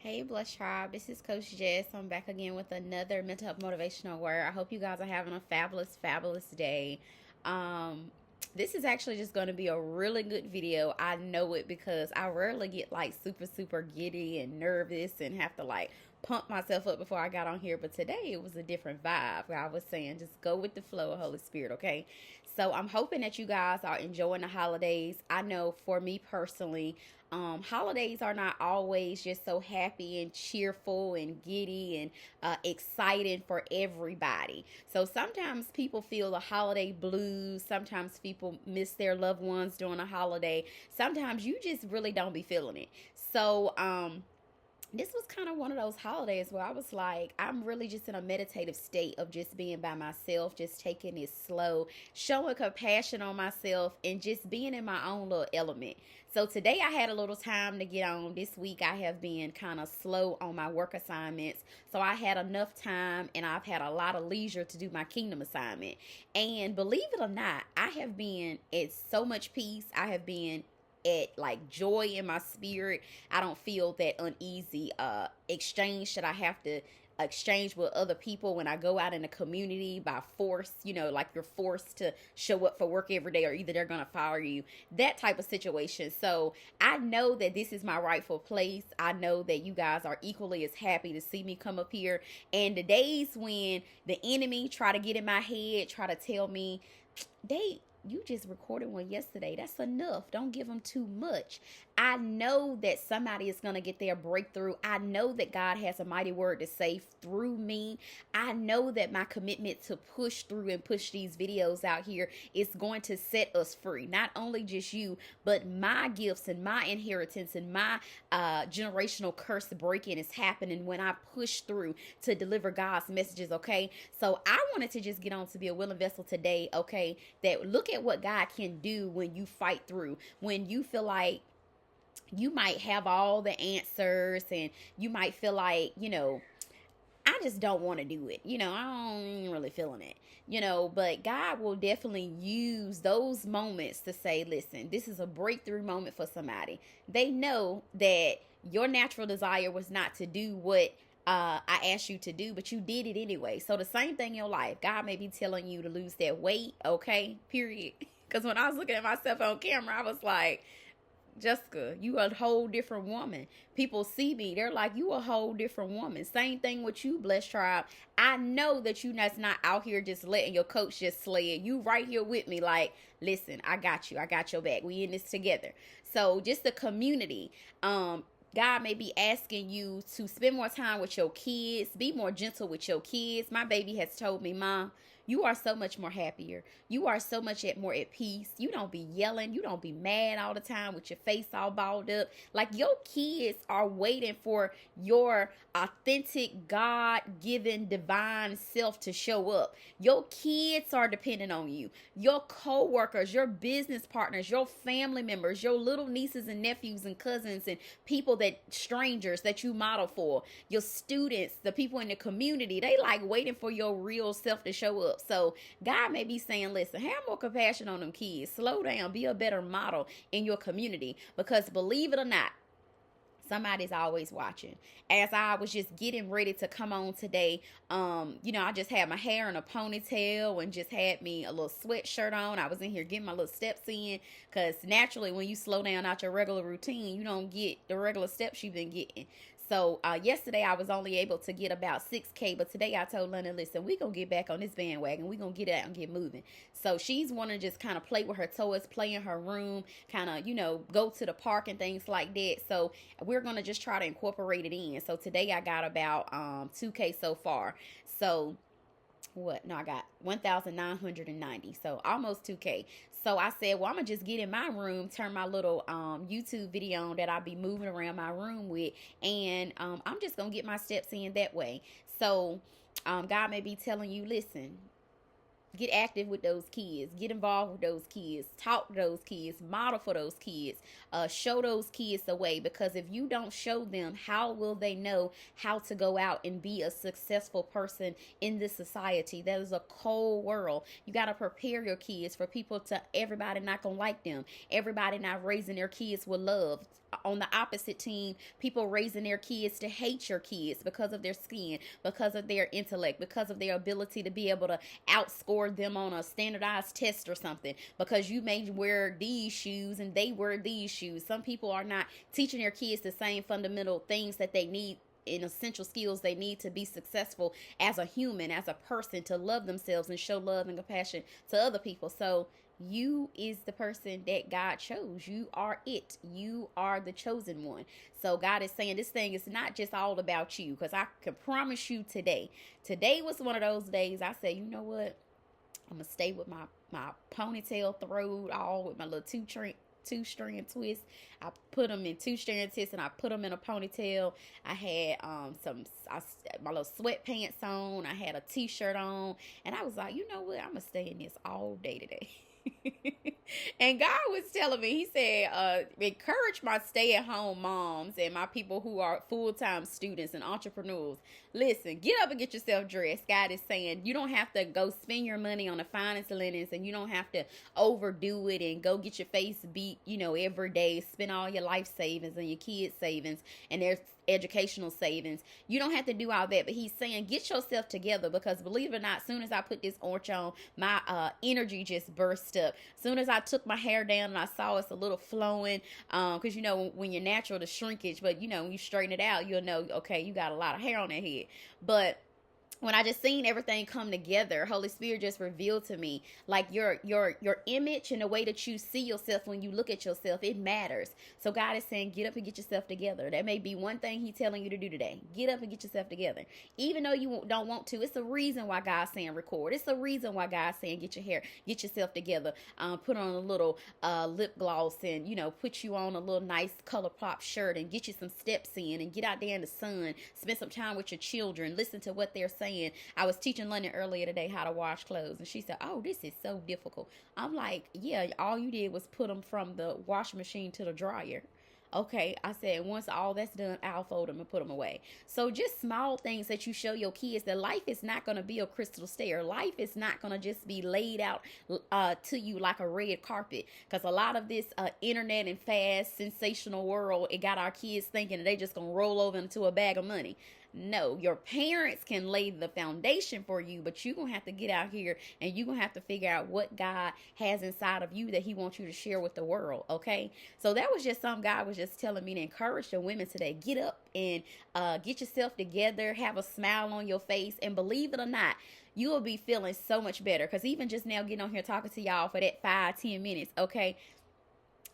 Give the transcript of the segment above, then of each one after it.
Hey, Bless Tribe. This is Coach Jess. I'm back again with another mental health motivational word. I hope you guys are having a fabulous, fabulous day. Um, this is actually just going to be a really good video. I know it because I rarely get like super, super giddy and nervous and have to like pump myself up before I got on here. But today it was a different vibe. I was saying just go with the flow of Holy Spirit, okay? So I'm hoping that you guys are enjoying the holidays. I know for me personally, holidays are not always just so happy and cheerful and giddy and exciting for everybody. So sometimes people feel the holiday blues. Sometimes people miss their loved ones during a holiday. Sometimes you just really don't be feeling it. So this was kind of one of those holidays where I was like, I'm really just in a meditative state of just being by myself, just taking it slow, showing compassion on myself, and just being in my own little element. So today I had a little time to get on. This week I have been kind of slow on my work assignments. So I had enough time and I've had a lot of leisure to do my kingdom assignment. And believe it or not, I have been at so much peace. I have been at like joy in my spirit. I don't feel that uneasy exchange that I have to exchange with other people when I go out in the community by force, like you're forced to show up for work every day or either they're going to fire you, that type of situation. So I know that this is my rightful place. I know that you guys are equally as happy to see me come up here. And the days when the enemy try to get in my head, try to tell me, you just recorded one yesterday. That's enough. Don't give them too much. I know that somebody is going to get their breakthrough. I know that God has a mighty word to say through me. I know that my commitment to push through and push these videos out here is going to set us free. Not only just you, but my gifts and my inheritance and my generational curse breaking is happening when I push through to deliver God's messages, okay? So I wanted to just get on to be a willing vessel today, okay? That look at what God can do when you fight through, when you feel like you might have all the answers and you might feel like, I just don't want to do it. I don't even really feeling it, but God will definitely use those moments to say, listen, this is a breakthrough moment for somebody. They know that your natural desire was not to do what I asked you to do, but you did it anyway. So the same thing in your life. God may be telling you to lose that weight, okay, period. Because when I was looking at myself on camera, I was like, Jessica, you a whole different woman. People see me, they're like, you a whole different woman. Same thing with you, Blessed Tribe. I know that you that's not out here just letting your coach just slay it. You right here with me like, listen, I got you. I got your back. We in this together. So just the community. God may be asking you to spend more time with your kids, be more gentle with your kids. My baby has told me, Mom, you are so much more happier. You are so much more at peace. You don't be yelling. You don't be mad all the time with your face all balled up. Like your kids are waiting for your authentic, God-given, divine self to show up. Your kids are depending on you. Your co-workers, your business partners, your family members, your little nieces and nephews and cousins and people that strangers that you model for, your students, the people in the community, they like waiting for your real self to show up. So God may be saying, listen, have more compassion on them kids. Slow down. Be a better model in your community. Because believe it or not, somebody's always watching. As I was just getting ready to come on today, I just had my hair in a ponytail and just had me a little sweatshirt on. I was in here getting my little steps in because naturally when you slow down out your regular routine, you don't get the regular steps you've been getting. So yesterday I was only able to get about 6K, but today I told London, listen, we're going to get back on this bandwagon. We're going to get out and get moving. So she's wanting to just kind of play with her toys, play in her room, kind of, go to the park and things like that. So we're going to just try to incorporate it in. So today I got about 2K so far. So I got 1,990, so almost 2K. So I said, well, I'm gonna just get in my room, turn my little YouTube video on that I'll be moving around my room with, and I'm just gonna get my steps in that way. So God may be telling you, listen, get active with those kids, get involved with those kids, talk to those kids, model for those kids, show those kids the way, because if you don't show them, how will they know how to go out and be a successful person in this society? That is a cold world. You got to prepare your kids for everybody not gonna like them, everybody not raising their kids with love. on the opposite team, people raising their kids to hate your kids because of their skin, because of their intellect, because of their ability to be able to outscore them on a standardized test or something, because you may wear these shoes and they wear these shoes. Some people are not teaching their kids the same fundamental things that they need, in essential skills they need to be successful as a human, as a person, to love themselves and show love and compassion to other people. So you is the person that God chose. You are it. You are the chosen one. So God is saying this thing is not just all about you, because I can promise you today was one of those days I said, you know what, I'm gonna stay with my ponytail throwed all with my little two-string twist. I put them in two-string twists and I put them in a ponytail. I had my little sweatpants on. I had a t-shirt on, and I was like, you know what, I'm gonna stay in this all day today. And God was telling me, he said, encourage my stay-at-home moms and my people who are full-time students and entrepreneurs. Listen, get up and get yourself dressed. God is saying you don't have to go spend your money on the finest linens, and you don't have to overdo it and go get your face beat, every day. Spend all your life savings and your kids' savings and their educational savings. You don't have to do all that, but he's saying get yourself together, because believe it or not, as soon as I put this orange on, my energy just burst up. As soon as I took my hair down and I saw it's a little flowing, because when you're natural, the shrinkage, but when you straighten it out, you'll know, okay, you got a lot of hair on that head. But when I just seen everything come together, Holy Spirit just revealed to me, like your image and the way that you see yourself when you look at yourself, it matters. So God is saying, get up and get yourself together. That may be one thing he's telling you to do today. Get up and get yourself together. Even though you don't want to, it's a reason why God's saying record. It's a reason why God's saying get yourself together. Put on a little lip gloss and, put you on a little nice color pop shirt and get you some steps in and get out there in the sun. Spend some time with your children. Listen to what they're saying. I was teaching London earlier today how to wash clothes, and she said, oh, this is so difficult. I'm like, yeah, all you did was put them from the washing machine to the dryer. Okay, I said, once all that's done, I'll fold them and put them away. So just small things that you show your kids that life is not going to be a crystal stair. Life is not going to just be laid out to you like a red carpet. Because a lot of this internet and fast, sensational world, it got our kids thinking that they just going to roll over into a bag of money. No, your parents can lay the foundation for you, but you're going to have to get out here and you're going to have to figure out what God has inside of you that he wants you to share with the world, okay? So that was just something God was just telling me to encourage the women today. Get up and get yourself together, have a smile on your face, and believe it or not, you will be feeling so much better, because even just now getting on here talking to y'all for that 5-10 minutes, okay?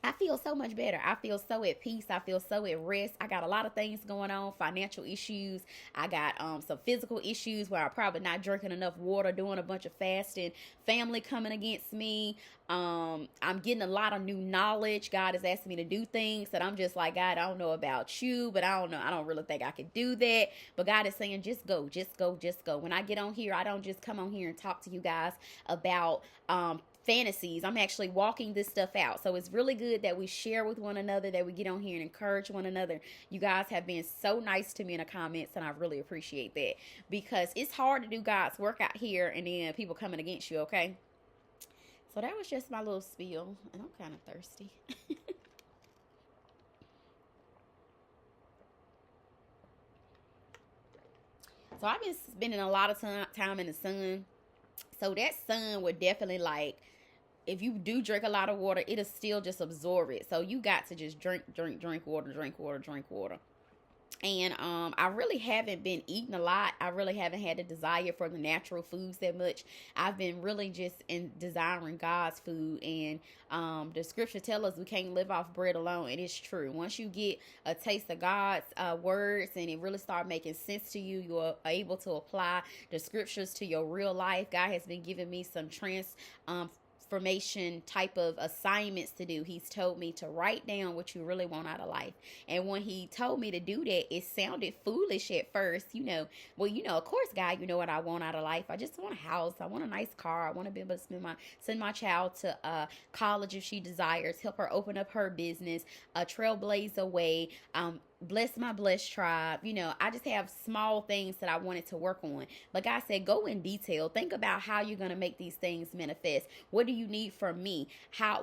I feel so much better. I feel so at peace. I feel so at rest. I got a lot of things going on, financial issues. I got some physical issues where I'm probably not drinking enough water, doing a bunch of fasting, family coming against me. I'm getting a lot of new knowledge. God is asking me to do things that I'm just like, God, I don't know about you, but I don't know. I don't really think I could do that. But God is saying, just go, just go, just go. When I get on here, I don't just come on here and talk to you guys about fantasies. I'm actually walking this stuff out. So it's really good that we share with one another, that we get on here and encourage one another. You guys have been so nice to me in the comments, and I really appreciate that, because it's hard to do God's work out here and then people coming against you, okay? So that was just my little spiel, and I'm kind of thirsty. So I've been spending a lot of time in the sun. So that sun would definitely, like, if you do drink a lot of water, it'll still just absorb it. So you got to just drink water. And I really haven't been eating a lot. I really haven't had a desire for the natural foods that much. I've been really just desiring God's food. And the scripture tells us we can't live off bread alone. And it's true. Once you get a taste of God's words and it really start making sense to you, you're able to apply the scriptures to your real life. God has been giving me some transformation type of assignments to do. He's told me to write down what you really want out of life. And when he told me to do that, it sounded foolish at first. Of course, God, you know what I want out of life. I just want a house. I want a nice car. I want to be able to send my child to college if she desires, help her open up her business, trailblaze a way, bless my blessed tribe. You know, I just have small things that I wanted to work on. But God said, go in detail. Think about how you're going to make these things manifest. What do you need from me?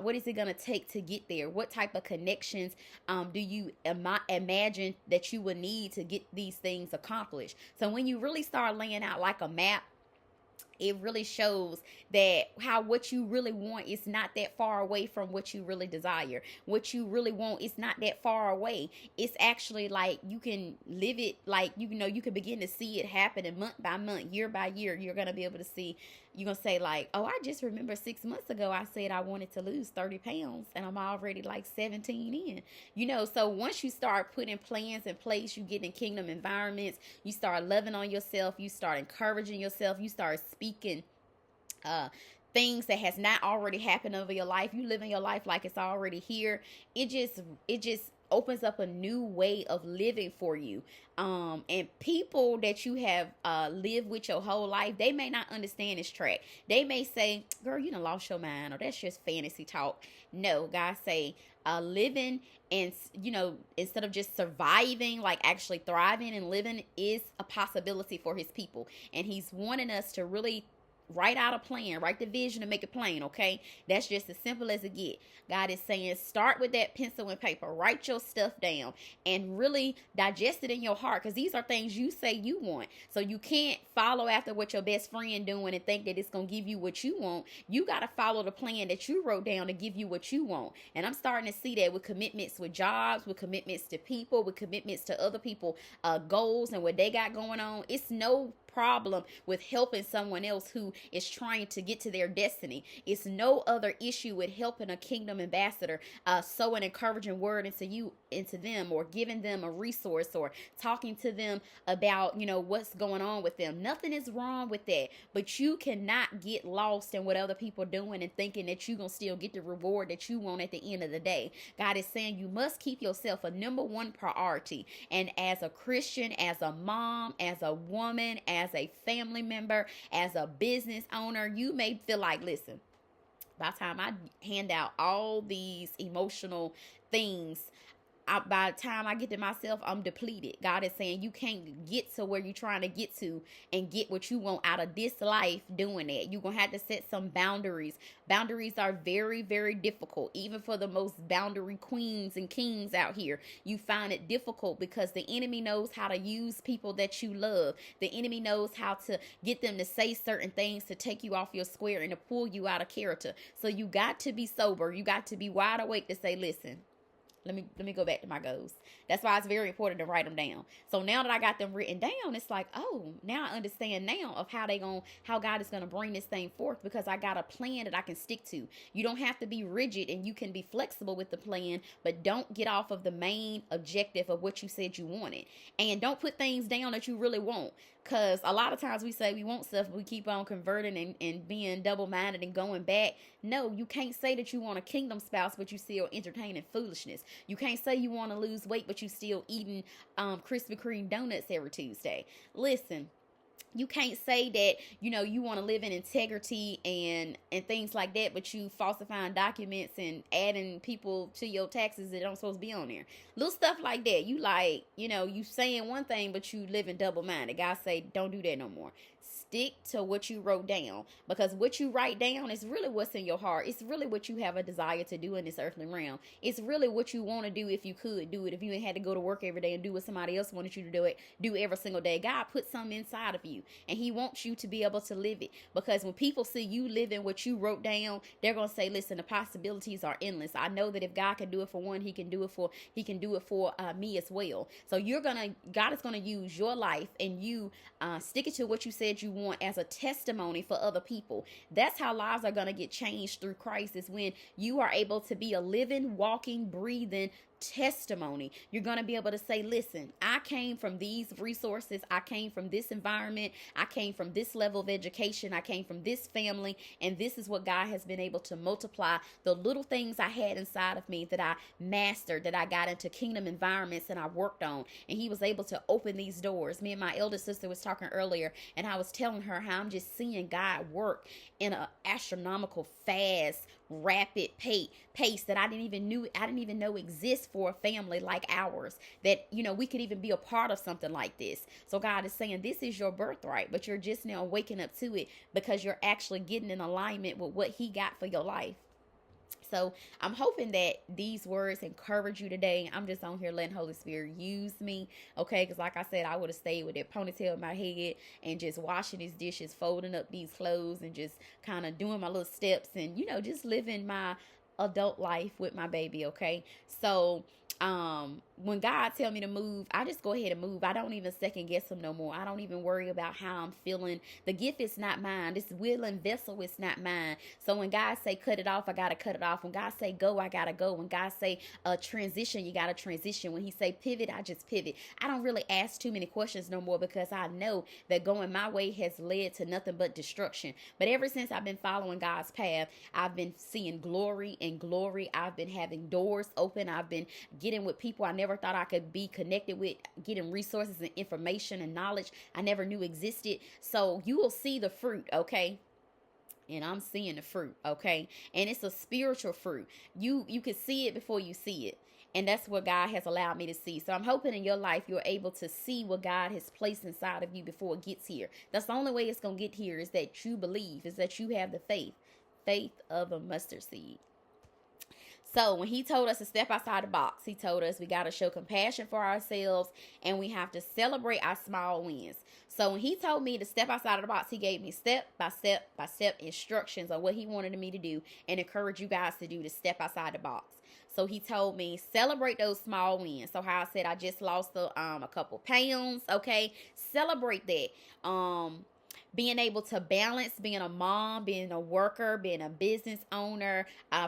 What is it going to take to get there? What type of connections do you imagine that you would need to get these things accomplished? So when you really start laying out like a map, it really shows that how what you really want is not that far away from what you really desire. What you really want is not that far away. It's actually like you can live it, like, you know, you can begin to see it happening month by month, year by year. You're going to be able to see, you're going to say like, oh, I just remember 6 months ago I said I wanted to lose 30 pounds and I'm already like 17 in. You know, so once you start putting plans in place, you get in kingdom environments, you start loving on yourself, you start encouraging yourself, you start speaking things that has not already happened over your life. You living your life like it's already here. It just opens up a new way of living for you. And people that you have lived with your whole life, they may not understand this track. They may say, girl, you done lost your mind, or that's just fantasy talk. No, God say, living and, you know, instead of just surviving, like actually thriving and living is a possibility for his people. And he's wanting us to really write out a plan, write the vision and make it plain, okay? That's just as simple as it get. God is saying, start with that pencil and paper, write your stuff down and really digest it in your heart, because these are things you say you want. So you can't follow after what your best friend doing and think that it's going to give you what you want. You got to follow the plan that you wrote down to give you what you want. And I'm starting to see that with commitments with jobs, with commitments to people, with commitments to other people, goals and what they got going on. It's no problem with helping someone else who is trying to get to their destiny. It's no other issue with helping a kingdom ambassador sow an encouraging word into them, or giving them a resource, or talking to them about, you know, what's going on with them. Nothing is wrong with that, but you cannot get lost in what other people are doing and thinking that you're gonna still get the reward that you want at the end of the day. God is saying you must keep yourself a number one priority. And as a Christian, as a mom, as a woman, as a family member, as a business owner, you may feel like, listen, by the time I hand out all these emotional things, by the time I get to myself, I'm depleted. God is saying you can't get to where you're trying to get to and get what you want out of this life doing that. You're going to have to set some boundaries. Boundaries are very, very difficult. Even for the most boundary queens and kings out here, you find it difficult because the enemy knows how to use people that you love. The enemy knows how to get them to say certain things to take you off your square and to pull you out of character. So you got to be sober. You got to be wide awake to say, listen, let me go back to my goals. That's why it's very important to write them down. So now that I got them written down, it's like, oh, now I understand now of how God is going to bring this thing forth, because I got a plan that I can stick to. You don't have to be rigid, and you can be flexible with the plan, but don't get off of the main objective of what you said you wanted. And don't put things down that you really want. Because a lot of times we say we want stuff, but we keep on converting and being double-minded and going back. No, you can't say that you want a kingdom spouse, but you still entertaining foolishness. You can't say you want to lose weight, but you still eating Krispy Kreme donuts every Tuesday. Listen, you can't say that, you know, you want to live in integrity and things like that, but you falsifying documents and adding people to your taxes that don't supposed to be on there. Little stuff like that. You like, you know, you saying one thing, but you living double-minded. God say, don't do that no more. Stick to what you wrote down, because what you write down is really what's in your heart. It's really what you have a desire to do in this earthly realm. It's really what you want to do if you could do it. If you ain't had to go to work every day and do what somebody else wanted you to do every single day. God put something inside of you, and he wants you to be able to live it, because when people see you living what you wrote down, they're going to say, listen, the possibilities are endless. I know that if God can do it for one, he can do it for me as well. So God is going to use your life and you sticking to what you said you want as a testimony for other people. That's how lives are going to get changed through Christ, is when you are able to be a living, walking, breathing testimony. You're going to be able to say, listen, I came from these resources. I came from this environment. I came from this level of education. I came from this family. And this is what God has been able to multiply. The little things I had inside of me that I mastered, that I got into kingdom environments and I worked on. And he was able to open these doors. Me and my eldest sister was talking earlier, and I was telling her how I'm just seeing God work in an astronomical, fast, rapid pace that I didn't even know exists for a family like ours, that, you know, we could even be a part of something like this. So God is saying this is your birthright, but you're just now waking up to it because you're actually getting in alignment with what he got for your life. So I'm hoping that these words encourage you today. I'm just on here letting Holy Spirit use me, okay? Because like I said, I would have stayed with that ponytail in my head and just washing these dishes, folding up these clothes, and just kind of doing my little steps and, you know, just living my adult life with my baby, okay? So when God tell me to move, I just go ahead and move. I don't even second guess him no more. I don't even worry about how I'm feeling. The gift is not mine. This willing vessel is not mine. So when God say cut it off, I gotta cut it off. When God say go, I gotta go. When God say transition, you gotta transition. When he say pivot, I just pivot. I don't really ask too many questions no more, because I know that going my way has led to nothing but destruction. But ever since I've been following God's path, I've been seeing glory and glory. I've been having doors open. I've been getting with people I never thought I could be connected with, getting resources and information and knowledge I never knew existed. So you will see the fruit, okay? And I'm seeing the fruit, okay? And it's a spiritual fruit. You can see it before you see it. And that's what God has allowed me to see. So I'm hoping in your life you're able to see what God has placed inside of you before it gets here. That's the only way it's going to get here, is that you believe, is that you have the faith of a mustard seed. So when he told us to step outside the box, he told us we got to show compassion for ourselves, and we have to celebrate our small wins. So when he told me to step outside of the box, he gave me step by step instructions on what he wanted me to do and encourage you guys to do, to step outside the box. So he told me celebrate those small wins. So how I said I just lost a couple pounds, okay? Celebrate that. Being able to balance being a mom, being a worker, being a business owner,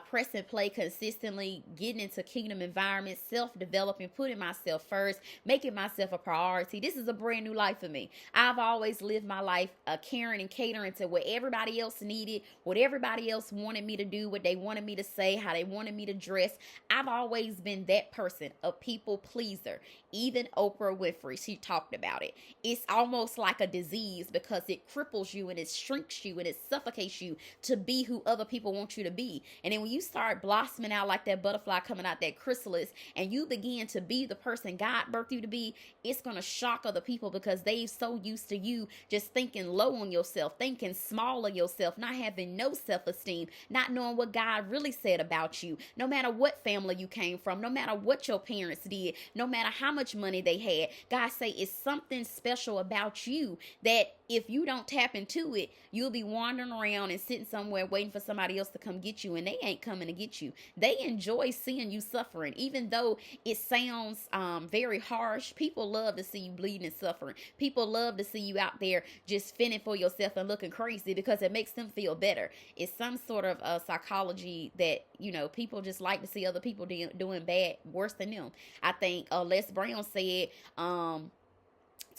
press and play consistently, getting into kingdom environments, self-developing, putting myself first, making myself a priority. This is a brand new life for me. I've always lived my life caring and catering to what everybody else needed, what everybody else wanted me to do, what they wanted me to say, how they wanted me to dress. I've always been that person, a people pleaser. Even Oprah Winfrey, she talked about it. It's almost like a disease, because it cripples you and it shrinks you and it suffocates you to be who other people want you to be. And then when you start blossoming out like that butterfly coming out that chrysalis, and you begin to be the person God birthed you to be, it's going to shock other people, because they're so used to you just thinking low on yourself, thinking small of yourself, not having no self-esteem, not knowing what God really said about you. No matter what family you came from, no matter what your parents did, no matter how much money they had, God say it's something special about you that if you don't tap into it, you'll be wandering around and sitting somewhere waiting for somebody else to come get you, and they ain't coming to get you. They enjoy seeing you suffering, even though it sounds very harsh. People love to see you bleeding and suffering. People love to see you out there just fending for yourself and looking crazy, because it makes them feel better. It's some sort of psychology that, you know, people just like to see other people doing bad, worse than them. I think Les Brown said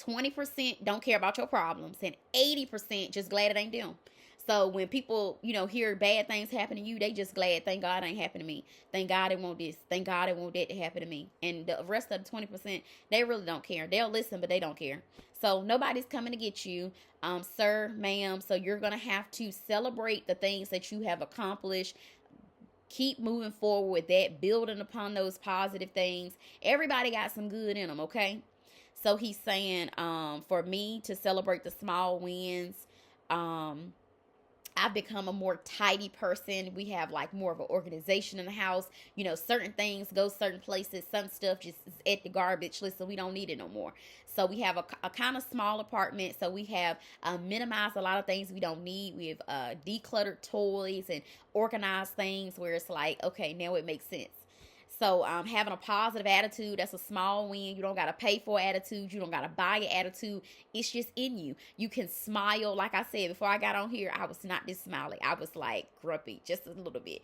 20% don't care about your problems, and 80% just glad it ain't them. So when people, you know, hear bad things happen to you, they just glad, thank God it ain't happened to me. Thank God it won't this. Thank God it won't that to happen to me. And the rest of the 20%, they really don't care. They'll listen, but they don't care. So nobody's coming to get you, sir, ma'am. So you're going to have to celebrate the things that you have accomplished. Keep moving forward with that, building upon those positive things. Everybody got some good in them, okay? So he's saying, for me to celebrate the small wins, I've become a more tidy person. We have like more of an organization in the house. You know, certain things go certain places. Some stuff just is at the garbage list, so we don't need it no more. So we have a kind of small apartment. So we have minimized a lot of things we don't need. We have decluttered toys and organized things where it's like, okay, now it makes sense. So having a positive attitude, that's a small win. You don't got to pay for attitude. You don't got to buy an attitude. It's just in you. You can smile. Like I said, before I got on here, I was not this smiley. I was like grumpy just a little bit.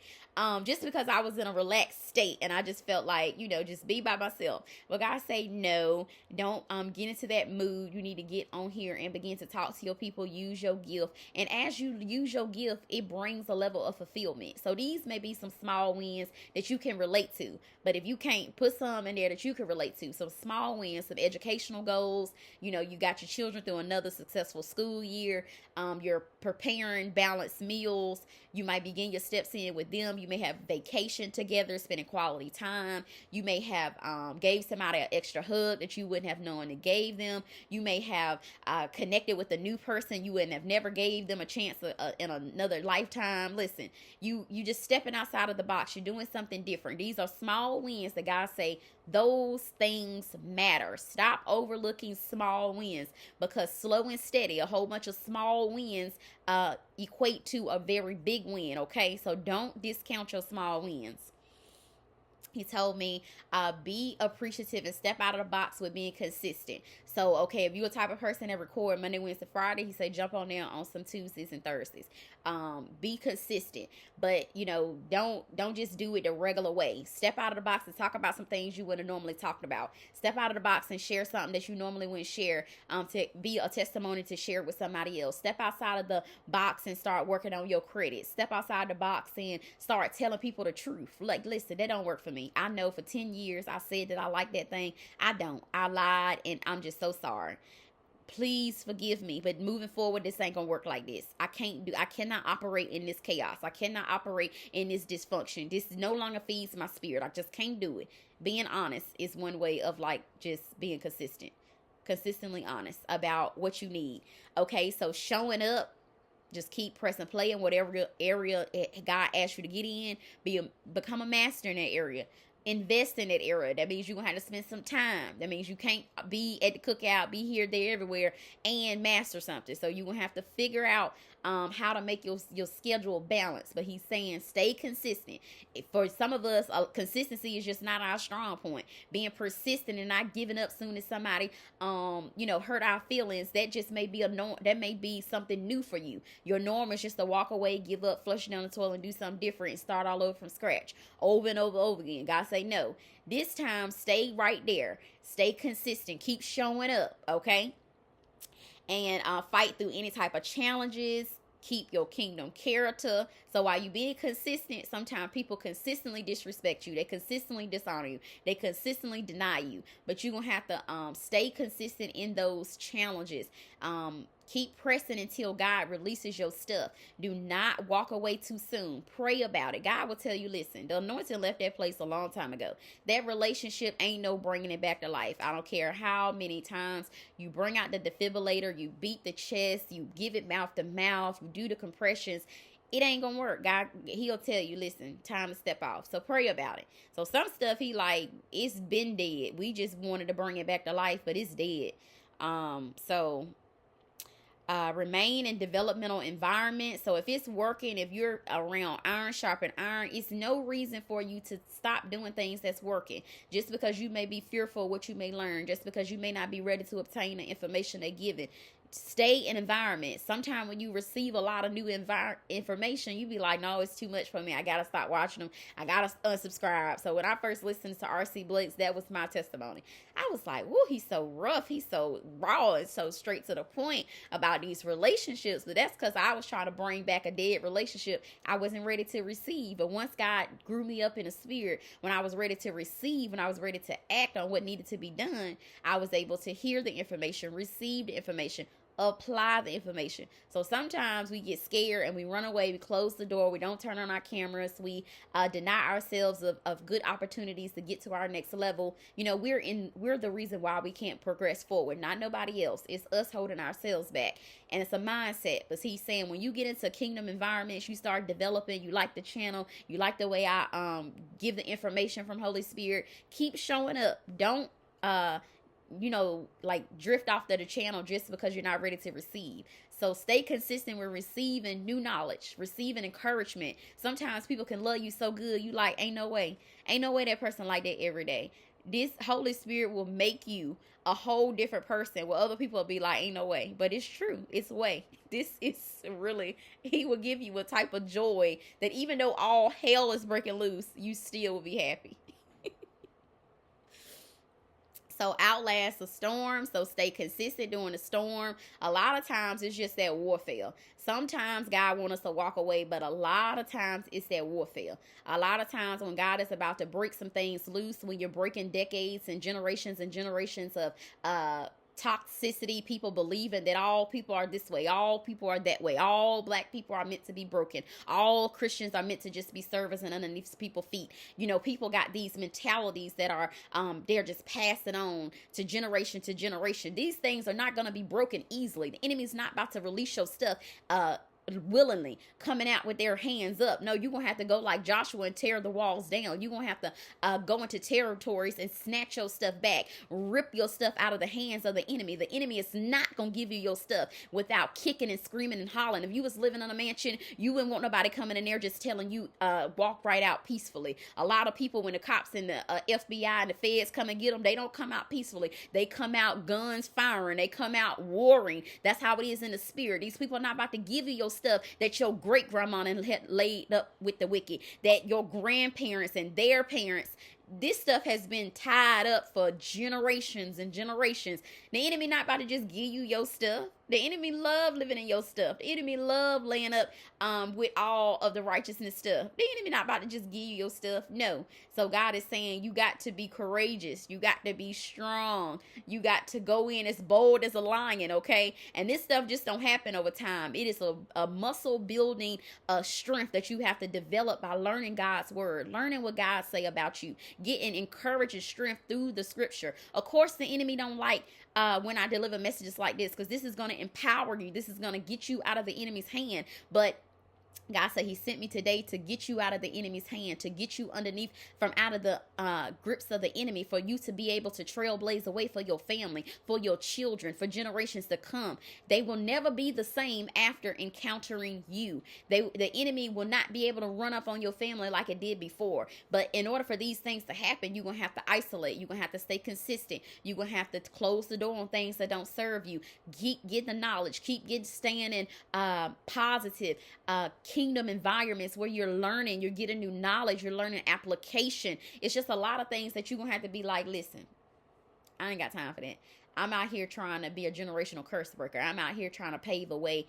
Just because I was in a relaxed state and I just felt like, you know, just be by myself. But God say, no, don't get into that mood. You need to get on here and begin to talk to your people. Use your gift. And as you use your gift, it brings a level of fulfillment. So these may be some small wins that you can relate to. But if you can't, put some in there that you can relate to. Some small wins, some educational goals. You know, you got your children through another successful school year. You're preparing balanced meals. You might begin your steps in with them. You may have vacation together, spending quality time. You may have gave somebody an extra hug that you wouldn't have known to gave them. You may have connected with a new person you wouldn't have never gave them a chance in another lifetime. Listen, you just stepping outside of the box. You're doing something different. These are small wins that God say those things matter. Stop overlooking small wins, because slow and steady, a whole bunch of small wins equate to a very big win. Okay, so don't discount your small wins. He told me, be appreciative and step out of the box with being consistent. So, okay, if you're a type of person that record Monday, Wednesday, Friday, he said jump on there on some Tuesdays and Thursdays. Be consistent, but you know, don't just do it the regular way. Step out of the box and talk about some things you wouldn't normally talk about. Step out of the box and share something that you normally wouldn't share. To be a testimony to share with somebody else. Step outside of the box and start working on your credit. Step outside the box and start telling people the truth. Like, listen, that don't work for me. I know for 10 years I said that I like that thing. I don't. I lied, and I'm just so sorry. Please forgive me, but moving forward, this ain't gonna work like this. I cannot operate in this chaos. I cannot operate in this dysfunction. This no longer feeds my spirit. I just can't do it. Being honest is one way of like just being consistently honest about what you need. Okay, so showing up, just keep pressing play in whatever area God asks you to get in. Become a master in that area. Invest in that area. That means you're going to have to spend some time. That means you can't be at the cookout, be here, there, everywhere, and master something. So you're going to have to figure out how to make your schedule balance. But he's saying stay consistent. For some of us, consistency is just not our strong point. Being persistent and not giving up soon as somebody hurt our feelings, that just may be that may be something new for you. Your norm is just to walk away, give up, flush down the toilet, and do something different and start all over from scratch over and over again. God say no. This time, stay right there. Stay consistent. Keep showing up, okay? And fight through any type of challenges. Keep your kingdom character. So while you being consistent, sometimes people consistently disrespect you. They consistently dishonor you. They consistently deny you. But you're going to have to stay consistent in those challenges. Keep pressing until God releases your stuff. Do not walk away too soon. Pray about it. God will tell you, listen, the anointing left that place a long time ago. That relationship ain't no bringing it back to life. I don't care how many times you bring out the defibrillator, you beat the chest, you give it mouth to mouth, you do the compressions. It ain't gonna work. God, he'll tell you, listen, time to step off. So pray about it. So some stuff he like, it's been dead. We just wanted to bring it back to life, but it's dead. Remain in developmental environment. So if it's working, if you're around iron sharpen iron, it's no reason for you to stop doing things that's working. Just because you may be fearful of what you may learn, just because you may not be ready to obtain the information they give it. Stay in environment. Sometimes when you receive a lot of new information, you be like, no, it's too much for me. I gotta stop watching them. I gotta unsubscribe. So when I first listened to RC Blakes, that was my testimony. I was like, whoa, he's so rough. He's so raw and so straight to the point about these relationships. But that's because I was trying to bring back a dead relationship I wasn't ready to receive. But once God grew me up in the spirit, when I was ready to receive, when I was ready to act on what needed to be done, I was able to hear the information, receive the information, apply the information. So sometimes we get scared and we run away, we close the door, we don't turn on our cameras, we deny ourselves of good opportunities to get to our next level. You know, we're the reason why we can't progress forward, not nobody else. It's us holding ourselves back. And it's a mindset. But he's saying when you get into kingdom environments, you start developing, you like the channel, you like the way I give the information from Holy Spirit, keep showing up. Don't drift off the channel just because you're not ready to receive. So stay consistent with receiving new knowledge, receiving encouragement. Sometimes people can love you so good, you like, ain't no way that person like that every day. This Holy Spirit will make you a whole different person where other people will be like, ain't no way. But it's true. It's way. This is really, he will give you a type of joy that even though all hell is breaking loose, you still will be happy. So outlast the storm. So stay consistent during the storm. A lot of times it's just that warfare. Sometimes God wants us to walk away, but a lot of times it's that warfare. A lot of times when God is about to break some things loose, when you're breaking decades and generations of toxicity, people believing that all people are this way, all people are that way, all black people are meant to be broken, all Christians are meant to just be servants and underneath people's feet. You know, people got these mentalities that are they're just passing on to generation to generation. These things are not going to be broken easily. The enemy's not about to release your stuff willingly coming out with their hands up. No, you're gonna have to go like Joshua and tear the walls down. You're gonna have to go into territories and snatch your stuff back, rip your stuff out of the hands of the enemy. The enemy is not gonna give you your stuff without kicking and screaming and hollering. If you was living in a mansion, you wouldn't want nobody coming in there just telling you walk right out peacefully. A lot of people, when the cops and the FBI and the feds come and get them, they don't come out peacefully. They come out guns firing. They come out warring. That's how it is in the spirit. These people are not about to give you your stuff that your great grandma had laid up with the wicked, that your grandparents and their parents. This stuff has been tied up for generations and generations. The enemy not about to just give you your stuff. The enemy love living in your stuff. The enemy love laying up with all of the righteousness stuff. The enemy not about to just give you your stuff. No. So God is saying you got to be courageous. You got to be strong. You got to go in as bold as a lion, okay? And this stuff just don't happen over time. It is a muscle building strength that you have to develop by learning God's word, learning what God say about you, getting encouraging strength through the scripture. Of course, the enemy don't like when I deliver messages like this, because this is going to empower you. This is going to get you out of the enemy's hand. But God said he sent me today to get you out of the enemy's hand, to get you underneath from out of the grips of the enemy, for you to be able to trailblaze away for your family, for your children, for generations to come. They will never be the same after encountering you. The enemy will not be able to run up on your family like it did before. But in order for these things to happen, you're going to have to isolate. You're going to have to stay consistent. You're going to have to close the door on things that don't serve you. Get the knowledge. Keep staying in positive kingdom environments where you're learning, you're getting new knowledge, you're learning application. It's just a lot of things that you're gonna have to be like, listen, I ain't got time for that. I'm out here trying to be a generational curse breaker. I'm out here trying to pave a way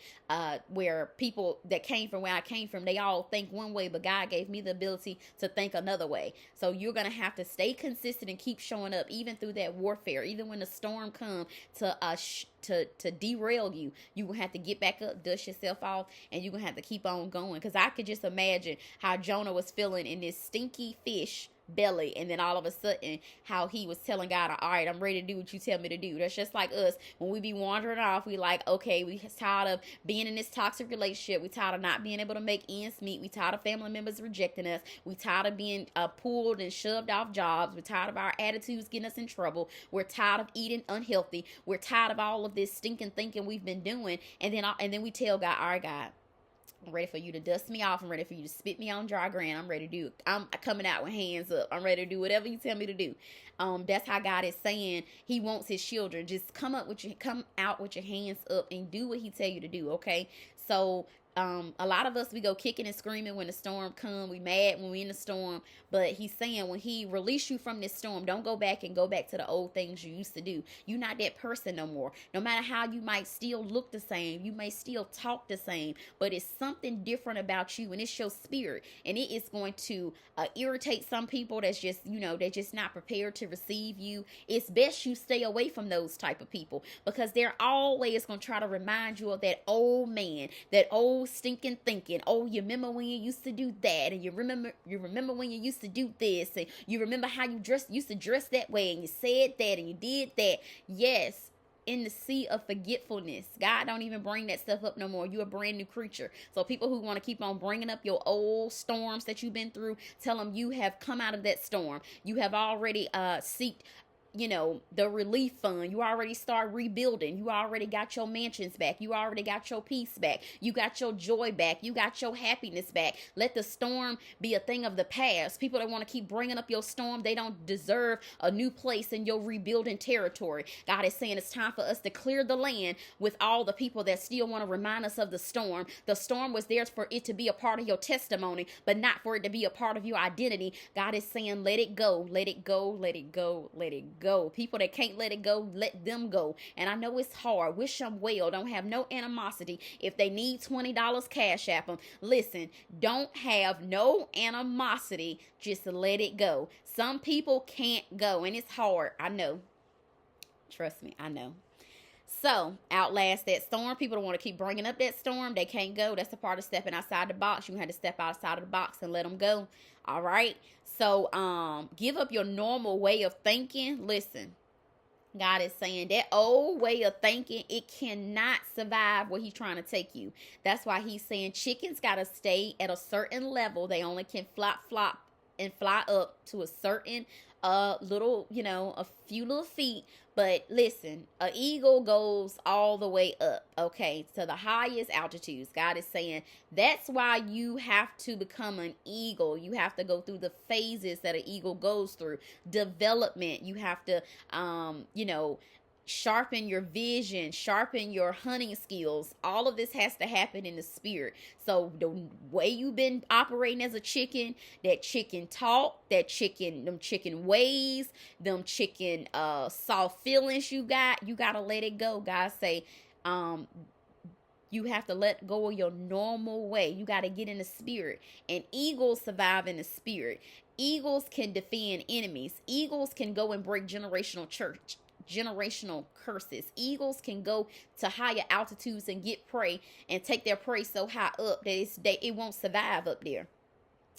where people that came from where I came from, they all think one way, but God gave me the ability to think another way. So you're going to have to stay consistent and keep showing up, even through that warfare, even when the storm comes to derail you. You will have to get back up, dust yourself off, and you're going to have to keep on going. Because I could just imagine how Jonah was feeling in this stinky fish belly, and then all of a sudden how he was telling God, all right, I'm ready to do what you tell me to do. That's just like us when we be wandering off. We like, okay, we tired of being in this toxic relationship. We tired of not being able to make ends meet. We tired of family members rejecting us. We tired of being pulled and shoved off jobs. We're tired of our attitudes getting us in trouble. We're tired of eating unhealthy. We're tired of all of this stinking thinking we've been doing, and then we tell God, all right, God, I'm ready for you to dust me off. I'm ready for you to spit me on dry ground. I'm ready to do it. I'm coming out with hands up. I'm ready to do whatever you tell me to do. That's how God is saying he wants his children. Just come out with your hands up and do what he tell you to do, okay? So a lot of us, we go kicking and screaming when the storm comes. We mad when we in the storm. But he's saying when he release you from this storm, don't go back to the old things you used to do. You're not that person no more. No matter how you might still look the same, you may still talk the same, but it's something different about you, and it's your spirit. And it is going to irritate some people that's just, they're just not prepared to receive you. It's best you stay away from those type of people, because they're always going to try to remind you of that old man, that old stinking thinking. Oh, you remember when you used to do that, and you remember when you used to do this, and you remember how you used to dress that way, and you said that, and you did that. Yes, in the sea of forgetfulness, God don't even bring that stuff up no more. You're a brand new creature. So people who want to keep on bringing up your old storms that you've been through, tell them you have come out of that storm. You have already seeked the relief fund. You already start rebuilding. You already got your mansions back. You already got your peace back. You got your joy back. You got your happiness back. Let the storm be a thing of the past. People that want to keep bringing up your storm, they don't deserve a new place in your rebuilding territory. God is saying it's time for us to clear the land with all the people that still want to remind us of the storm. The storm was there for it to be a part of your testimony, but not for it to be a part of your identity. God is saying, let it go, let it go, let it go, let it go. go. People that can't let it go, let them go. And I know it's hard. Wish them well. Don't have no animosity. If they need $20, cash app them. Listen, don't have no animosity. Just let it go. Some people can't go, and it's hard. I know. Trust me, I know. So, outlast that storm. People don't want to keep bringing up that storm. They can't go. That's a part of stepping outside the box. You have to step outside of the box and let them go. All right? So, give up your normal way of thinking. Listen, God is saying that old way of thinking, it cannot survive where he's trying to take you. That's why he's saying chickens got to stay at a certain level. They only can flop, and fly up to a certain little, a few little feet. But listen, an eagle goes all the way up, okay, to the highest altitudes. God is saying that's why you have to become an eagle. You have to go through the phases that an eagle goes through. Development. You have to, sharpen your vision, sharpen your hunting skills. All of this has to happen in the spirit. So the way you've been operating as a chicken, that chicken talk, them chicken ways, them chicken soft feelings you got to let it go. God say, you have to let go of your normal way. You got to get in the spirit. And eagles survive in the spirit. Eagles can defend enemies. Eagles can go and break generational curses. Eagles can go to higher altitudes and get prey and take their prey so high up that it won't survive up there.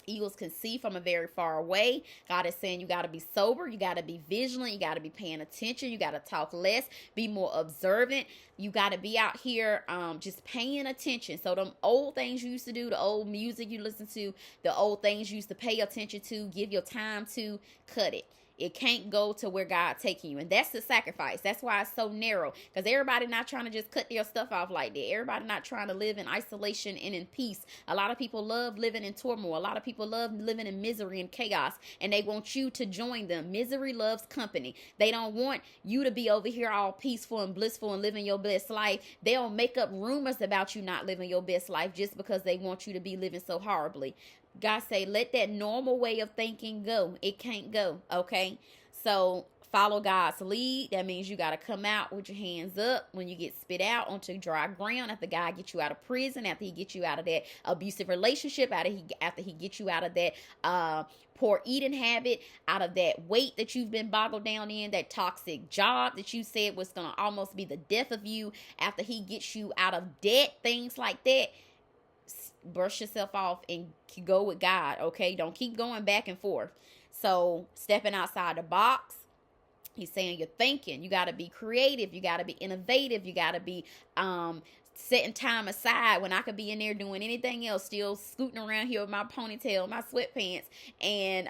Eagles can see from a very far away. God is saying you got to be sober. You got to be vigilant. You got to be paying attention. You got to talk less, be more observant. You got to be out here just paying attention. So them old things you used to do, the old music you listen to, the old things you used to pay attention to, give your time to, cut it. It can't go to where God's taking you. And that's the sacrifice. That's why it's so narrow. Because everybody not trying to just cut their stuff off like that. Everybody not trying to live in isolation and in peace. A lot of people love living in turmoil. A lot of people love living in misery and chaos. And they want you to join them. Misery loves company. They don't want you to be over here all peaceful and blissful and living your best life. They'll make up rumors about you not living your best life just because they want you to be living so horribly. God say, let that normal way of thinking go. It can't go, okay? So follow God's lead. That means you got to come out with your hands up when you get spit out onto dry ground after God gets you out of prison, after he gets you out of that abusive relationship, after he gets you out of that poor eating habit, out of that weight that you've been boggled down in, that toxic job that you said was going to almost be the death of you, after he gets you out of debt, things like that. Brush yourself off and go with God, okay? Don't keep going back and forth. So stepping outside the box, he's saying you're thinking. You got to be creative. You got to be innovative. You got to be setting time aside when I could be in there doing anything else, still scooting around here with my ponytail, my sweatpants, and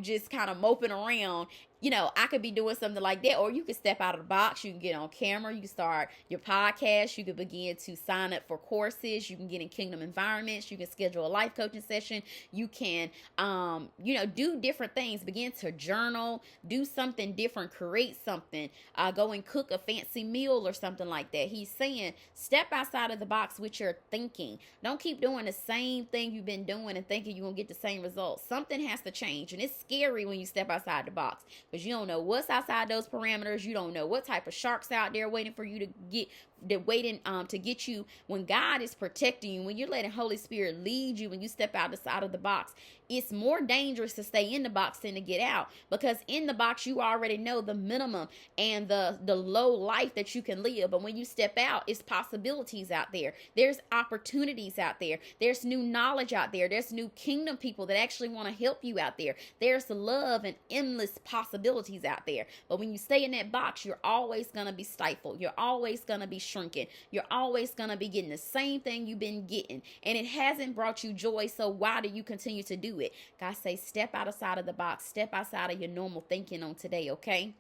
just kind of moping around. I could be doing something like that. Or you could step out of the box. You can get on camera. You can start your podcast. You can begin to sign up for courses. You can get in kingdom environments. You can schedule a life coaching session. You can, do different things. Begin to journal. Do something different. Create something. Go and cook a fancy meal or something like that. He's saying step outside of the box with your thinking. Don't keep doing the same thing you've been doing and thinking you're going to get the same results. Something has to change. And it's scary when you step outside the box. Because you don't know what's outside those parameters. You don't know what type of sharks out there waiting for you to get. They're waiting to get you. When God is protecting you, when you're letting Holy Spirit lead you, when you step out the side of the box, it's more dangerous to stay in the box than to get out. Because in the box, you already know the minimum and the low life that you can live. But when you step out, it's possibilities out there. There's opportunities out there. There's new knowledge out there. There's new kingdom people that actually want to help you out there. There's love and endless possibilities out there. But when you stay in that box, you're always going to be stifled. You're always going to be shrinking. You're always going to be getting the same thing you've been getting. And it hasn't brought you joy. So why do you continue to do it? God say, step outside of the box. Step outside of your normal thinking on today, okay?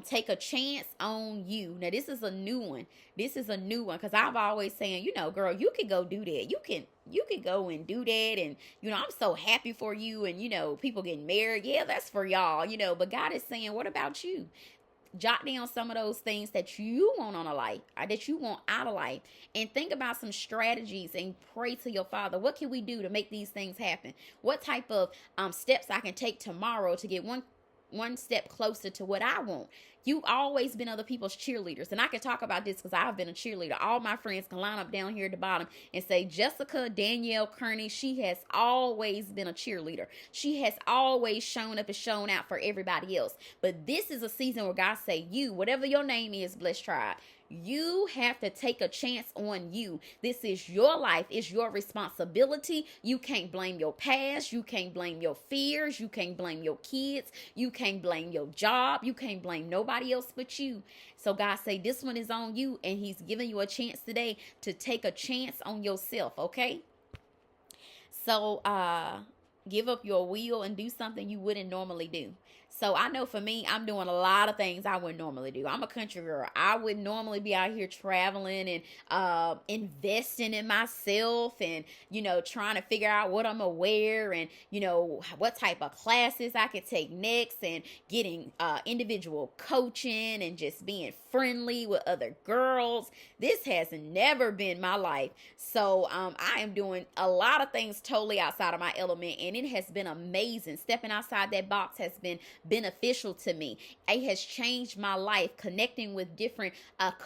Take a chance on you. Now, this is a new one. Because I've always saying, girl, you can go do that. You can go and do that. And, I'm so happy for you. And, people getting married. Yeah, that's for y'all, But God is saying, what about you? Jot down some of those things that you want on a life, that you want out of life, and think about some strategies and pray to your Father. What can we do to make these things happen? What type of steps I can take tomorrow to get one one step closer to what I want. You've always been other people's cheerleaders. And I can talk about this because I've been a cheerleader. All my friends can line up down here at the bottom and say, Jessica Danielle Kearney, she has always been a cheerleader. She has always shown up and shown out for everybody else. But this is a season where God say, you, whatever your name is, Blessed Tribe, you have to take a chance on you. This is your life. It's your responsibility. You can't blame your past. You can't blame your fears. You can't blame your kids. You can't blame your job. You can't blame nobody else but you. So God say this one is on you, and he's giving you a chance today to take a chance on yourself, okay? So give up your will and do something you wouldn't normally do. So I know for me, I'm doing a lot of things I wouldn't normally do. I'm a country girl. I would normally be out here traveling and investing in myself and, trying to figure out what I'm going to wear and, what type of classes I could take next and getting individual coaching and just being friendly with other girls. This has never been my life. So I am doing a lot of things totally outside of my element, and it has been amazing. Stepping outside that box has been beneficial to me. It has changed my life, connecting with different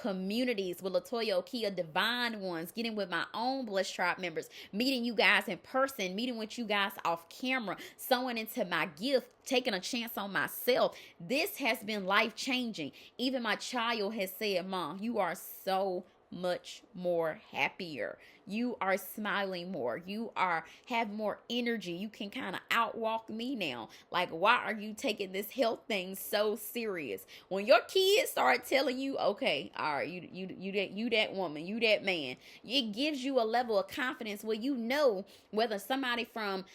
communities, with Latoya Okia, Divine Ones, getting with my own Blessed Tribe members, meeting you guys in person, meeting with you guys off camera, sowing into my gift, taking a chance on myself. This has been life-changing. Even my child has said, Mom, you are so much more happier. You are smiling more. You have more energy. You can kind of outwalk me now. Like, why are you taking this health thing so serious? When your kids start telling you, okay, all right, you that woman, you that man, it gives you a level of confidence where whether somebody from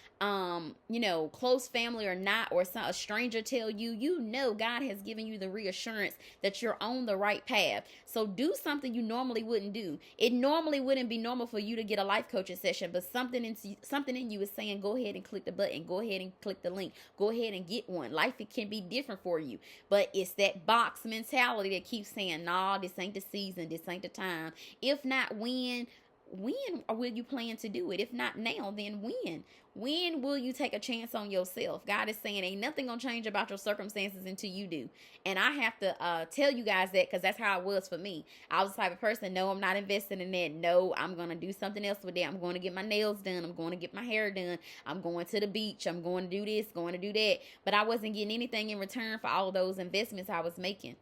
close family or not, or a stranger tell you, God has given you the reassurance that you're on the right path. So do something you normally wouldn't do. It normally wouldn't be normal for you to get a life coaching session, but something in you is saying, go ahead and click the button, go ahead and click the link, go ahead and get one. Life, it can be different for you, but it's that box mentality that keeps saying, nah, this ain't the season, this ain't the time. If not, when will you plan to do it? If not now, then when? When will you take a chance on yourself? God is saying ain't nothing gonna change about your circumstances until you do. And I have to tell you guys that, because that's how it was for me. I was the type of person, no, I'm not investing in that. No, I'm going to do something else with that. I'm going to get my nails done. I'm going to get my hair done. I'm going to the beach. I'm going to do this, going to do that. But I wasn't getting anything in return for all of those investments I was making.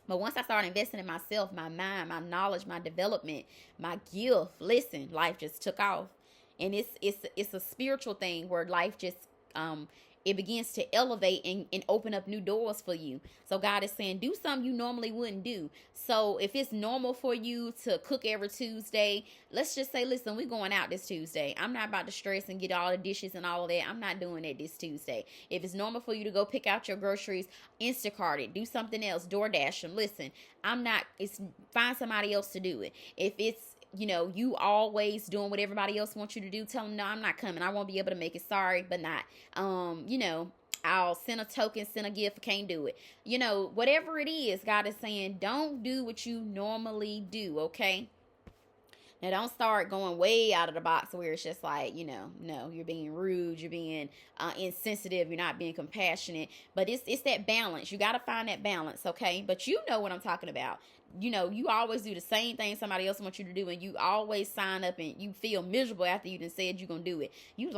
But once I started investing in myself, my mind, my knowledge, my development, my gift, listen, life just took off. And it's a spiritual thing where life just it begins to elevate and open up new doors for you. So God is saying, do something you normally wouldn't do. So if it's normal for you to cook every Tuesday, let's just say, listen, we're going out this Tuesday. I'm not about to stress and get all the dishes and all of that. I'm not doing that this Tuesday. If it's normal for you to go pick out your groceries, Instacart it, do something else, DoorDash them. Listen, find somebody else to do it. If it's you always doing what everybody else wants you to do, tell them, no, I'm not coming. I won't be able to make it. Sorry, but not. I'll send a token, send a gift, can't do it. Whatever it is, God is saying, don't do what you normally do, okay? Now, don't start going way out of the box where it's just like, no, you're being rude, you're being insensitive, you're not being compassionate. But it's that balance. You got to find that balance, okay? But you know what I'm talking about. You always do the same thing somebody else wants you to do, and you always sign up and you feel miserable after you done said you're going to do it. You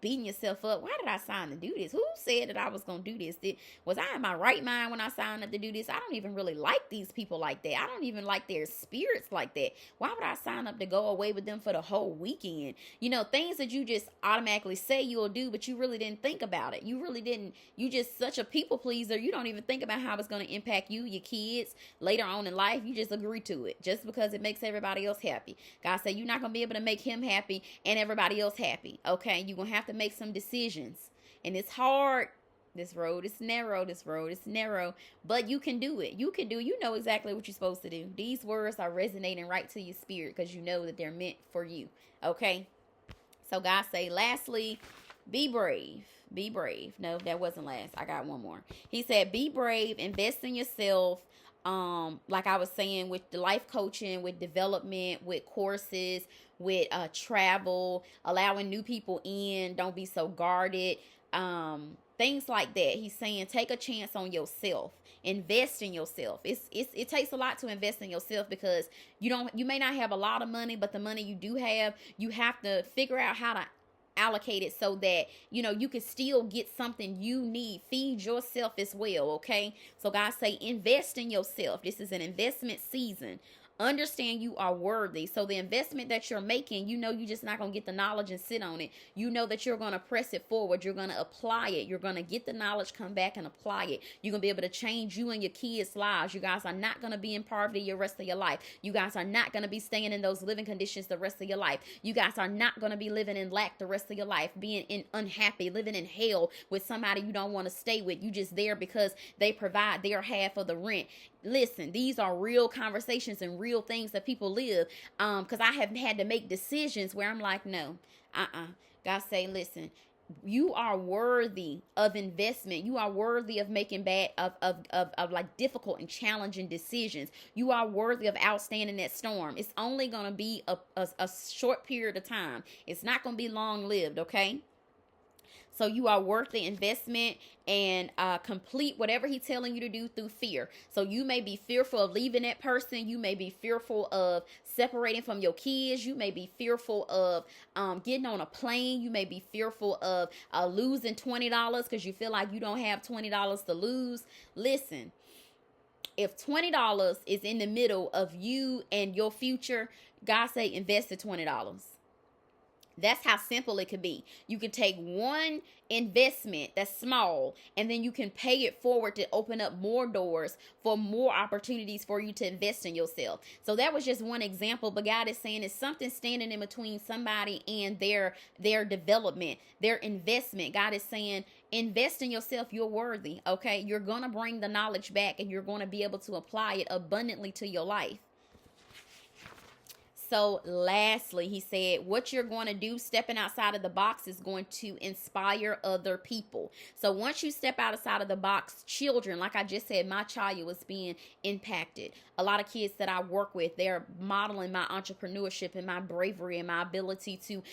beating yourself up. Why did I sign to do this? Who said that I was going to do this? Was I in my right mind when I signed up to do this? I don't even really like these people like that. I don't even like their spirits like that. Why would I sign up to go away with them for the whole weekend? Things that you just automatically say you'll do, but you really didn't think about it. You really didn't. You just such a people pleaser. You don't even think about how it's going to impact you, your kids, later on in life. You just agree to it just because it makes everybody else happy. God said you're not going to be able to make him happy and everybody else happy. Okay, you're going to have to make some decisions. And it's hard. This road is narrow. But you can do it. You know exactly what you're supposed to do. These words are resonating right to your spirit because you know that they're meant for you. Okay? So God say, lastly, be brave. Be brave. No, that wasn't last. I got one more. He said, be brave. Invest in yourself. Like I was saying, with the life coaching, with development, with courses, with travel, allowing new people in. Don't be so guarded. things like that. He's saying take a chance on yourself. Invest in yourself. It takes a lot to invest in yourself, because you may not have a lot of money, but the money you do have, you have to figure out how to allocate it so that you can still get something you need. Feed yourself as well, okay? So God say invest in yourself. This is an investment season. Understand you are worthy. So the investment that you're making, you're just not going to get the knowledge and sit on it. You know that you're going to press it forward. You're going to apply it. You're going to get the knowledge, come back and apply it. You're going to be able to change you and your kids' lives. You guys are not going to be in poverty the rest of your life. You guys are not going to be staying in those living conditions the rest of your life. You guys are not going to be living in lack the rest of your life, being unhappy, living in hell with somebody you don't want to stay with. You just there because they provide their half of the rent. Listen, these are real conversations and real things that people live. Because I have had to make decisions where I'm like, no, God say, listen, you are worthy of investment. You are worthy of making of like difficult and challenging decisions. You are worthy of outstanding that storm. It's only going to be a short period of time. It's not going to be long lived, okay? So you are worth the investment, and complete whatever he's telling you to do through fear. So you may be fearful of leaving that person. You may be fearful of separating from your kids. You may be fearful of getting on a plane. You may be fearful of losing $20 because you feel like you don't have $20 to lose. Listen, if $20 is in the middle of you and your future, God say invest the $20. That's how simple it could be. You can take one investment that's small, and then you can pay it forward to open up more doors for more opportunities for you to invest in yourself. So that was just one example, but God is saying it's something standing in between somebody and their development, their investment. God is saying invest in yourself. You're worthy, okay? You're going to bring the knowledge back, and you're going to be able to apply it abundantly to your life. So lastly, he said, what you're going to do, stepping outside of the box, is going to inspire other people. So once you step outside of the box, children, like I just said, my child was being impacted. A lot of kids that I work with, they're modeling my entrepreneurship and my bravery and my ability to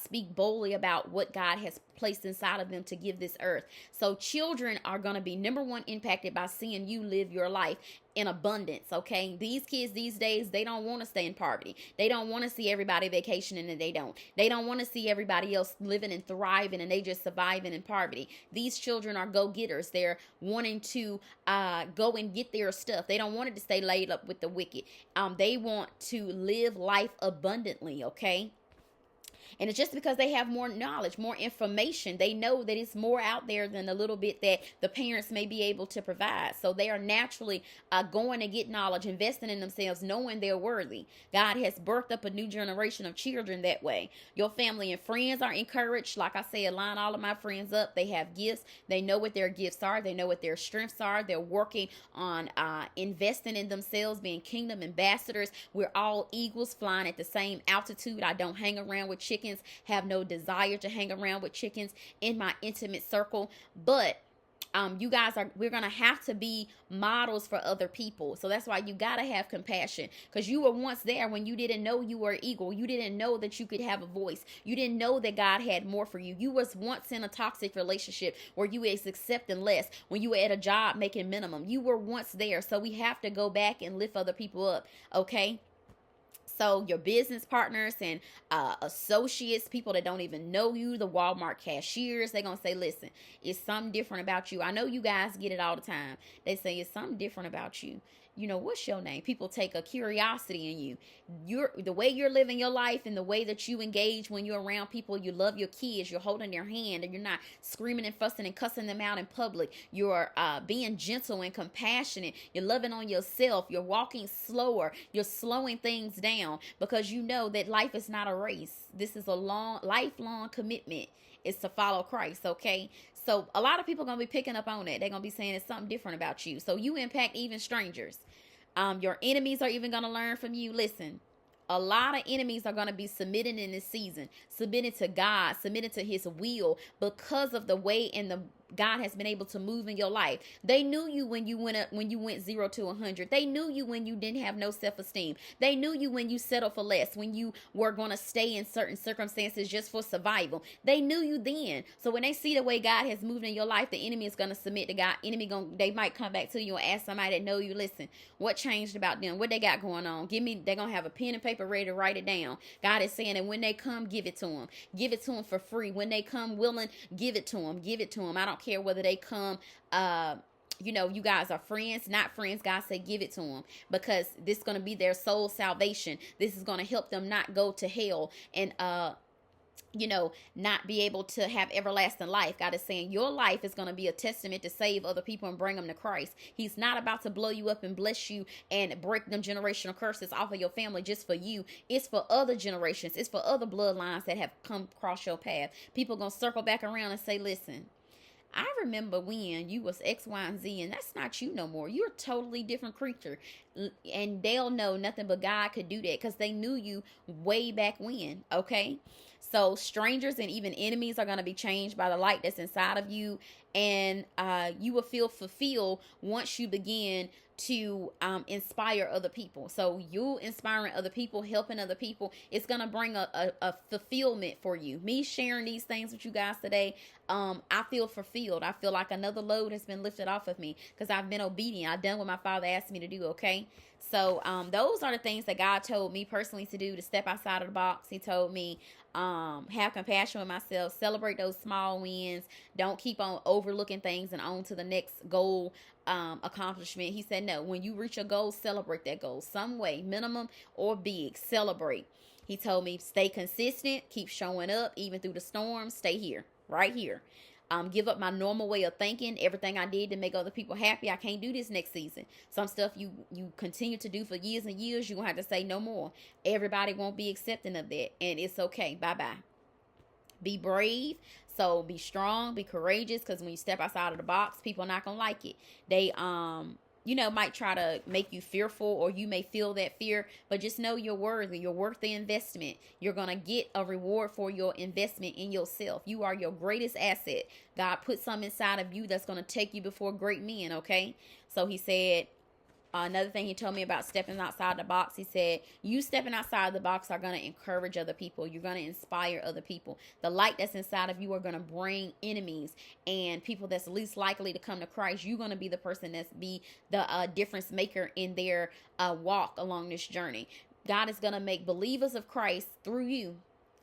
speak boldly about what God has placed inside of them to give this earth. So children are going to be, number one, impacted by seeing you live your life in abundance, okay? These kids these days, they don't want to stay in poverty. They don't want to see everybody vacationing and they don't. They don't want to see everybody else living and thriving and they just surviving in poverty. These children are go-getters. They're wanting to go and get their stuff. They don't want it to stay laid up with the wicked. They want to live life abundantly, okay? And it's just because they have more knowledge, more information. They know that it's more out there than the little bit that the parents may be able to provide. So they are naturally going to get knowledge, investing in themselves, knowing they're worthy. God has birthed up a new generation of children that way. Your family and friends are encouraged. Like I said, line all of my friends up. They have gifts. They know what their gifts are. They know what their strengths are. They're working on investing in themselves, being kingdom ambassadors. We're all eagles flying at the same altitude. I don't hang around with chickens. Have no desire to hang around with chickens in my intimate circle, but you guys we're gonna have to be models for other people. So that's why you gotta have compassion, because you were once there when you didn't know you were an eagle. You didn't know that you could have a voice. You didn't know that God had more for you. You was once in a toxic relationship where you was accepting less, when you were at a job making minimum. You were once there. So we have to go back and lift other people up, okay? So your business partners and associates, people that don't even know you, the Walmart cashiers, they're going to say, listen, it's something different about you. I know you guys get it all the time. They say it's something different about you. You know, what's your name? People take a curiosity in you. The way you're living your life and the way that you engage when you're around people. You love your kids. You're holding their hand and you're not screaming and fussing and cussing them out in public. You're being gentle and compassionate. You're loving on yourself. You're walking slower. You're slowing things down because you know that life is not a race. This is a lifelong commitment. It's to follow Christ, okay? So a lot of people are going to be picking up on that. They're going to be saying it's something different about you. So you impact even strangers. Your enemies are even going to learn from you. Listen, a lot of enemies are going to be submitting in this season, submitting to God, submitting to his will because of the way and God has been able to move in your life. They knew you when you went 0 to 100. They knew you when you didn't have no self-esteem. They knew you when you settled for less, when you were going to stay in certain circumstances just for survival. They knew you then. So when they see the way God has moved in your life, the enemy is going to submit to God. They might come back to you and ask somebody that know you, listen, what changed about them? What they got going on? They're going to have a pen and paper ready to write it down. God is saying that when they come, give it to them. Give it to them for free. When they come willing, give it to them. Give it to them. I don't care whether they come, you guys are friends, not friends. God said, give it to them, because this is going to be their soul salvation. This is going to help them not go to hell and, not be able to have everlasting life. God is saying your life is going to be a testament to save other people and bring them to Christ. He's not about to blow you up and bless you and break them generational curses off of your family just for you. It's for other generations. It's for other bloodlines that have come across your path. People going to circle back around and say, listen, I remember when you was X, Y, and Z, and that's not you no more. You're a totally different creature. And they'll know nothing but God could do that, because they knew you way back when, okay? So strangers and even enemies are going to be changed by the light that's inside of you. And you will feel fulfilled once you begin to inspire other people. So you inspiring other people, helping other people, it's going to bring a fulfillment for you. Me sharing these things with you guys today, I feel fulfilled. I feel like another load has been lifted off of me, because I've been obedient. I've done what my Father asked me to do, okay? So those are the things that God told me personally to do, to step outside of the box. He told me have compassion with myself, celebrate those small wins, don't keep on overlooking things and on to the next goal accomplishment. He said, no, when you reach a goal, celebrate that goal some way, minimum or big, celebrate. He told me stay consistent, keep showing up even through the storm, stay here, right here. Give up my normal way of thinking, everything I did to make other people happy. I can't do this next season. Some stuff you continue to do for years and years, you're going to have to say no more. Everybody won't be accepting of that, and it's okay. Bye-bye. Be brave. So be strong, be courageous, because when you step outside of the box, people are not going to like it. They, might try to make you fearful, or you may feel that fear, but just know you're worthy. You're worth the investment. You're going to get a reward for your investment in yourself. You are your greatest asset. God put something inside of you that's going to take you before great men, okay? So he said, another thing he told me about stepping outside the box, he said, you stepping outside the box are going to encourage other people. You're going to inspire other people. The light that's inside of you are going to bring enemies and people that's least likely to come to Christ. You're going to be the person that's be the difference maker in their walk along this journey. God is going to make believers of Christ through you.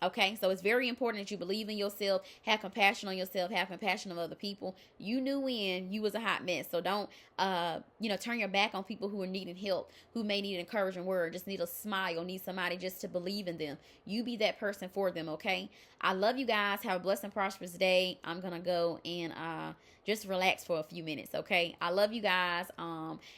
Okay, so it's very important that you believe in yourself, have compassion on yourself, have compassion on other people. You knew when you was a hot mess, so don't, turn your back on people who are needing help, who may need an encouraging word, just need a smile, need somebody just to believe in them. You be that person for them, okay? I love you guys. Have a blessed and prosperous day. I'm going to go and just relax for a few minutes, okay? I love you guys.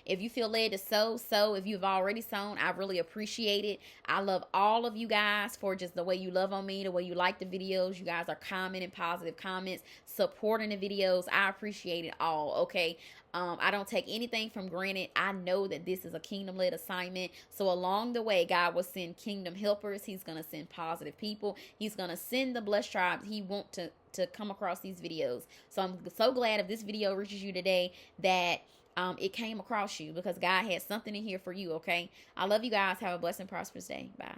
If you feel led to sow. If you've already sown, I really appreciate it. I love all of you guys for just the way you love on me, the way you like the videos. You guys are commenting positive comments, supporting the videos. I appreciate it all, okay? I don't take anything from granted. I know that this is a kingdom-led assignment. So along the way, God will send kingdom helpers. He's going to send positive people. He's going to send the blessed tribes he wants to come across these videos. So I'm so glad if this video reaches you today that it came across you, because God had something in here for you, okay? I love you guys. Have a blessed and prosperous day. Bye.